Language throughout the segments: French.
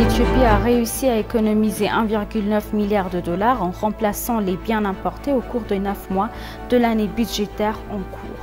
L'Éthiopie a réussi à économiser 1,9 milliard de dollars en remplaçant les biens importés au cours de 9 mois de l'année budgétaire en cours.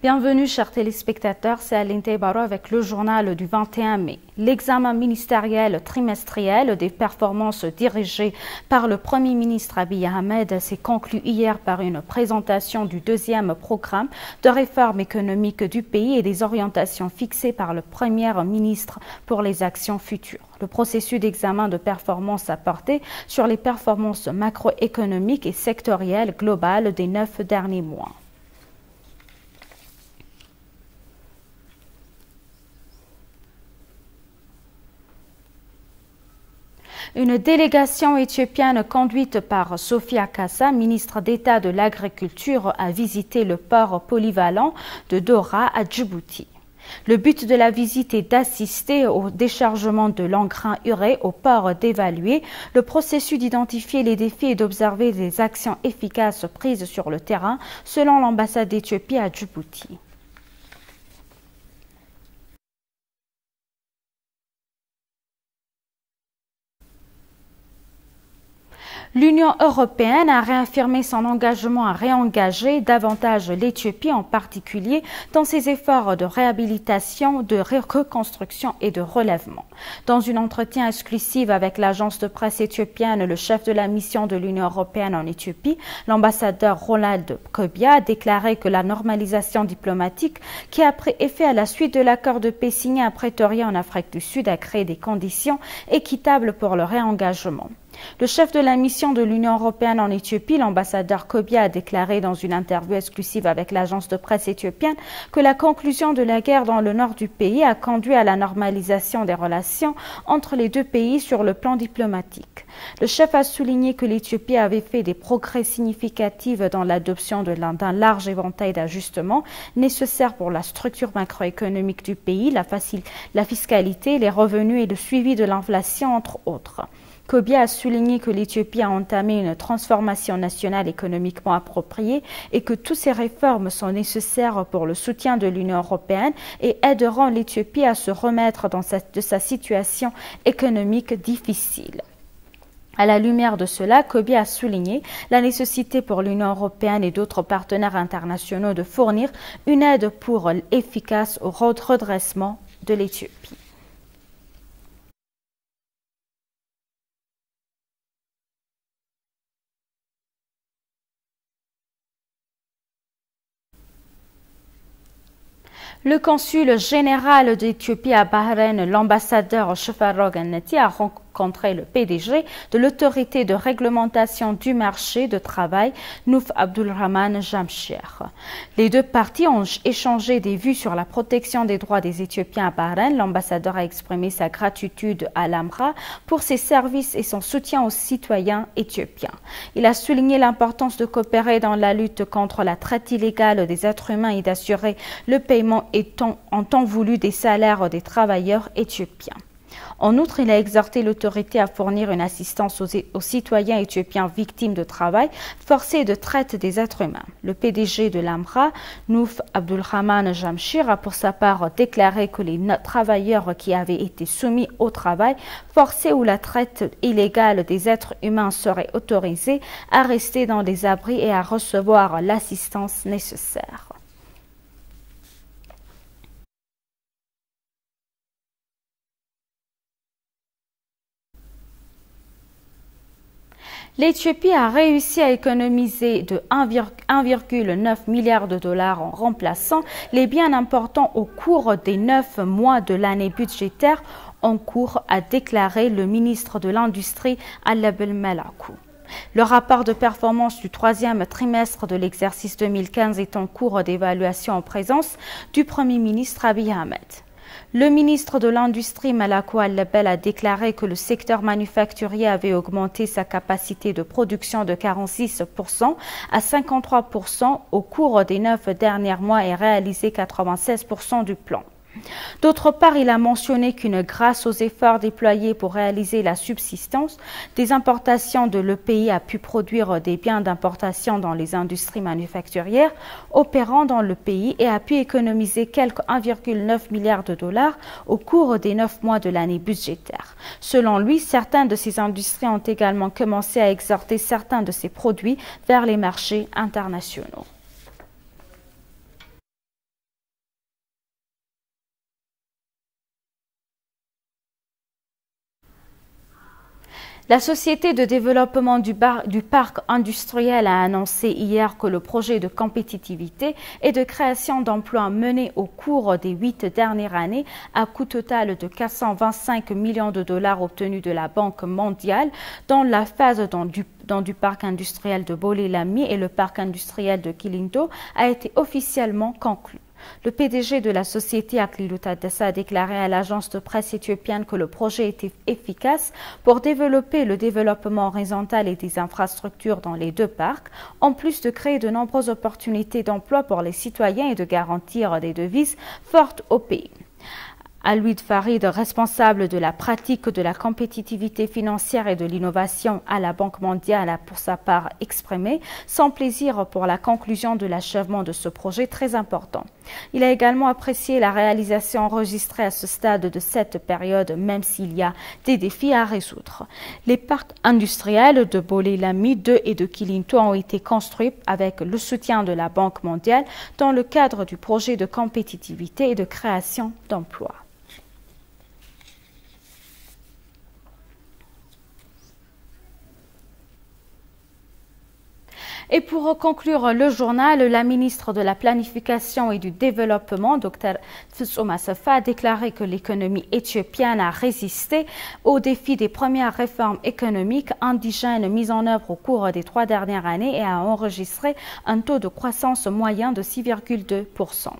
Bienvenue chers téléspectateurs, c'est Aline Taibaro avec le journal du 21 mai. L'examen ministériel trimestriel des performances dirigé par le Premier ministre Abiy Ahmed s'est conclu hier par une présentation du deuxième programme de réforme économique du pays et des orientations fixées par le Premier ministre pour les actions futures. Le processus d'examen de performance a porté sur les performances macroéconomiques et sectorielles globales des 9 derniers mois. Une délégation éthiopienne conduite par Sophia Kassa, ministre d'État de l'Agriculture, a visité le port polyvalent de Dora à Djibouti. Le but de la visite est d'assister au déchargement de l'engrais urée au port, d'évaluer le processus, d'identifier les défis et d'observer les actions efficaces prises sur le terrain, selon l'ambassade d'Éthiopie à Djibouti. L'Union européenne a réaffirmé son engagement à réengager davantage l'Éthiopie, en particulier dans ses efforts de réhabilitation, de reconstruction et de relèvement. Dans un entretien exclusif avec l'agence de presse éthiopienne, le chef de la mission de l'Union européenne en Éthiopie, l'ambassadeur Ronald Kobia, a déclaré que la normalisation diplomatique qui a pris effet à la suite de l'accord de paix signé à Pretoria en Afrique du Sud a créé des conditions équitables pour le réengagement. Le chef de la mission de l'Union européenne en Éthiopie, l'ambassadeur Kobia, a déclaré dans une interview exclusive avec l'agence de presse éthiopienne que la conclusion de la guerre dans le nord du pays a conduit à la normalisation des relations entre les deux pays sur le plan diplomatique. Le chef a souligné que l'Éthiopie avait fait des progrès significatifs dans l'adoption d'un large éventail d'ajustements nécessaires pour la structure macroéconomique du pays, la fiscalité, les revenus et le suivi de l'inflation, entre autres. Kobia a souligné que l'Éthiopie a entamé une transformation nationale économiquement appropriée et que toutes ces réformes sont nécessaires pour le soutien de l'Union européenne et aideront l'Éthiopie à se remettre de sa situation économique difficile. À la lumière de cela, Kobia a souligné la nécessité pour l'Union européenne et d'autres partenaires internationaux de fournir une aide efficace au redressement de l'Éthiopie. Le consul général d'Éthiopie à Bahreïn, l'ambassadeur Shefaro Gannati, a rencontré le PDG de l'autorité de réglementation du marché de travail, Nouf Abdulrahman Jamshir. Les deux parties ont échangé des vues sur la protection des droits des Éthiopiens à Bahreïn. L'ambassadeur a exprimé sa gratitude à l'AMRA pour ses services et son soutien aux citoyens éthiopiens. Il a souligné l'importance de coopérer dans la lutte contre la traite illégale des êtres humains et d'assurer le paiement en temps voulu des salaires des travailleurs éthiopiens. En outre, il a exhorté l'autorité à fournir une assistance aux citoyens éthiopiens victimes de travail forcé et de traite des êtres humains. Le PDG de l'AMRA, Nouf Abdulrahman Jamshir, a pour sa part déclaré que les travailleurs qui avaient été soumis au travail forcé ou la traite illégale des êtres humains seraient autorisés à rester dans des abris et à recevoir l'assistance nécessaire. L'Éthiopie a réussi à économiser de 1,9 milliard de dollars en remplaçant les biens importants au cours des 9 mois de l'année budgétaire en cours, a déclaré le ministre de l'Industrie Alabel Malakou. Le rapport de performance du troisième trimestre de l'exercice 2015 est en cours d'évaluation en présence du Premier ministre Abiy Ahmed. Le ministre de l'Industrie, Malakou Alabel, a déclaré que le secteur manufacturier avait augmenté sa capacité de production de 46% à 53% au cours des 9 derniers mois et réalisé 96% du plan. D'autre part, il a mentionné qu'une grâce aux efforts déployés pour réaliser la subsistance des importations de le pays a pu produire des biens d'importation dans les industries manufacturières opérant dans le pays et a pu économiser quelque 1,9 milliard de dollars au cours des 9 mois de l'année budgétaire. Selon lui, certaines de ces industries ont également commencé à exporter certains de ces produits vers les marchés internationaux. La Société de développement du parc industriel a annoncé hier que le projet de compétitivité et de création d'emplois mené au cours des 8 dernières années à coût total de 425 millions de dollars obtenus de la Banque mondiale dans la phase du parc industriel de Bolé-Lamy et le parc industriel de Kilinto a été officiellement conclu. Le PDG de la société, Aklilu Taddessa, a déclaré à l'agence de presse éthiopienne que le projet était efficace pour développer le développement horizontal et des infrastructures dans les deux parcs, en plus de créer de nombreuses opportunités d'emploi pour les citoyens et de garantir des devises fortes au pays. Alwid Farid, responsable de la pratique de la compétitivité financière et de l'innovation à la Banque mondiale, a pour sa part exprimé son plaisir pour la conclusion de l'achèvement de ce projet très important. Il a également apprécié la réalisation enregistrée à ce stade de cette période, même s'il y a des défis à résoudre. Les parcs industriels de Bolé-Lamy 2 et de Kilinto ont été construits avec le soutien de la Banque mondiale dans le cadre du projet de compétitivité et de création d'emplois. Et pour conclure le journal, la ministre de la Planification et du Développement, Dr Fitsum Assefa, a déclaré que l'économie éthiopienne a résisté aux défis des premières réformes économiques indigènes mises en œuvre au cours des 3 dernières années et a enregistré un taux de croissance moyen de 6,2%.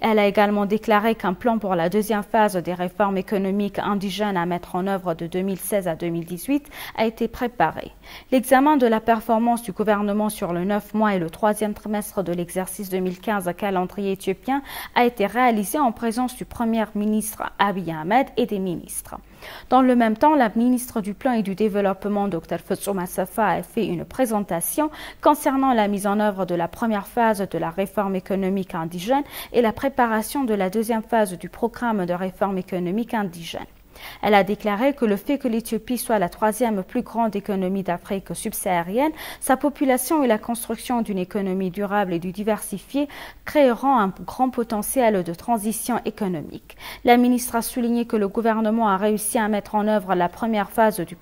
Elle a également déclaré qu'un plan pour la deuxième phase des réformes économiques indigènes à mettre en œuvre de 2016 à 2018 a été préparé. L'examen de la performance du gouvernement sur le 9 mois et le 3e trimestre de l'exercice 2015 à calendrier éthiopien a été réalisé en présence du Premier ministre Abiy Ahmed et des ministres. Dans le même temps, la ministre du Plan et du Développement, Dr Fitsum Assefa, a fait une présentation concernant la mise en œuvre de la première phase de la réforme économique indigène et la préparation de la deuxième phase du programme de réforme économique indigène. Elle a déclaré que le fait que l'Éthiopie soit la 3e plus grande économie d'Afrique subsaharienne, sa population et la construction d'une économie durable et diversifiée créeront un grand potentiel de transition économique. La ministre a souligné que le gouvernement a réussi à mettre en œuvre la première phase du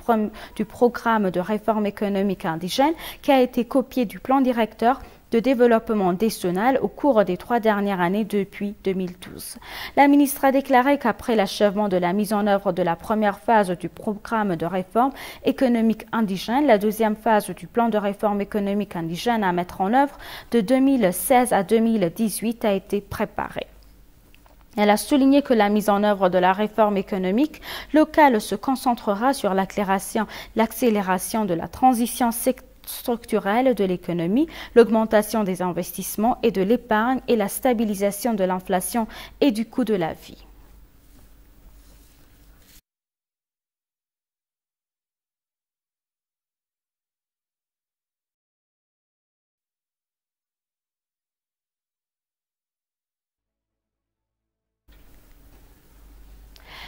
programme de réforme économique indigène qui a été copié du plan directeur de développement décennal au cours des 3 dernières années depuis 2012. La ministre a déclaré qu'après l'achèvement de la mise en œuvre de la première phase du programme de réforme économique indigène, la deuxième phase du plan de réforme économique indigène à mettre en œuvre de 2016 à 2018 a été préparée. Elle a souligné que la mise en œuvre de la réforme économique locale se concentrera sur l'accélération de la transition structurelle de l'économie, l'augmentation des investissements et de l'épargne et la stabilisation de l'inflation et du coût de la vie.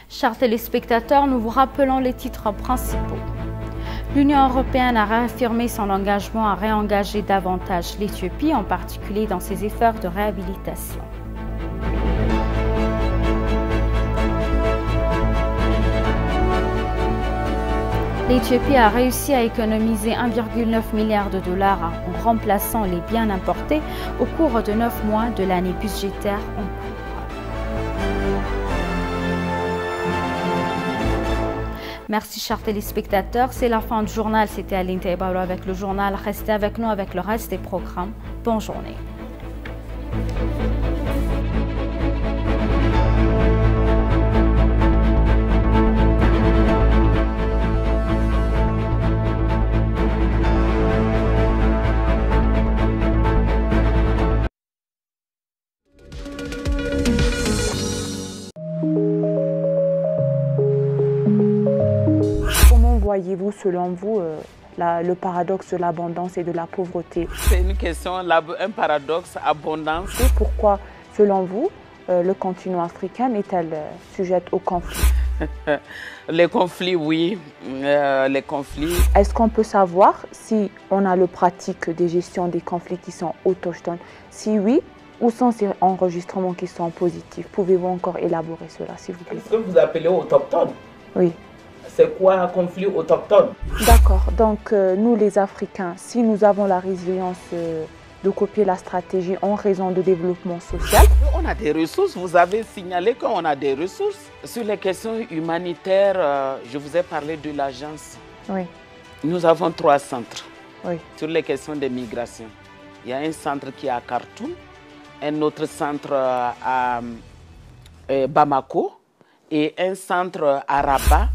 Chers téléspectateurs, nous vous rappelons les titres principaux. L'Union européenne a réaffirmé son engagement à réengager davantage l'Éthiopie, en particulier dans ses efforts de réhabilitation. L'Éthiopie a réussi à économiser 1,9 milliard de dollars en remplaçant les biens importés au cours de 9 mois de l'année budgétaire en cours. Merci chers téléspectateurs, c'est la fin du journal, c'était Aline Taïbaoulou avec le journal, restez avec nous avec le reste des programmes, bonne journée. voyez-vous, selon vous, le paradoxe de l'abondance et de la pauvreté? C'est une question, un paradoxe, abondance. Et pourquoi, selon vous, le continent africain est-elle sujette aux conflits? Les conflits, oui, les conflits. Est-ce qu'on peut savoir si on a le pratique des gestions des conflits qui sont autochtones? Si oui, où sont ces enregistrements qui sont positifs? Pouvez-vous encore élaborer cela, s'il vous plaît? Qu'est-ce que vous appelez autochtone? Oui. C'est quoi un conflit autochtone? D'accord. Donc, nous, les Africains, si nous avons la résilience de copier la stratégie en raison de développement social. On a des ressources, vous avez signalé qu'on a des ressources. Sur les questions humanitaires, je vous ai parlé de l'agence. Oui. Nous avons 3 centres. Oui. Sur les questions des migrations. Il y a un centre qui est à Khartoum, un autre centre à Bamako et un centre à Rabat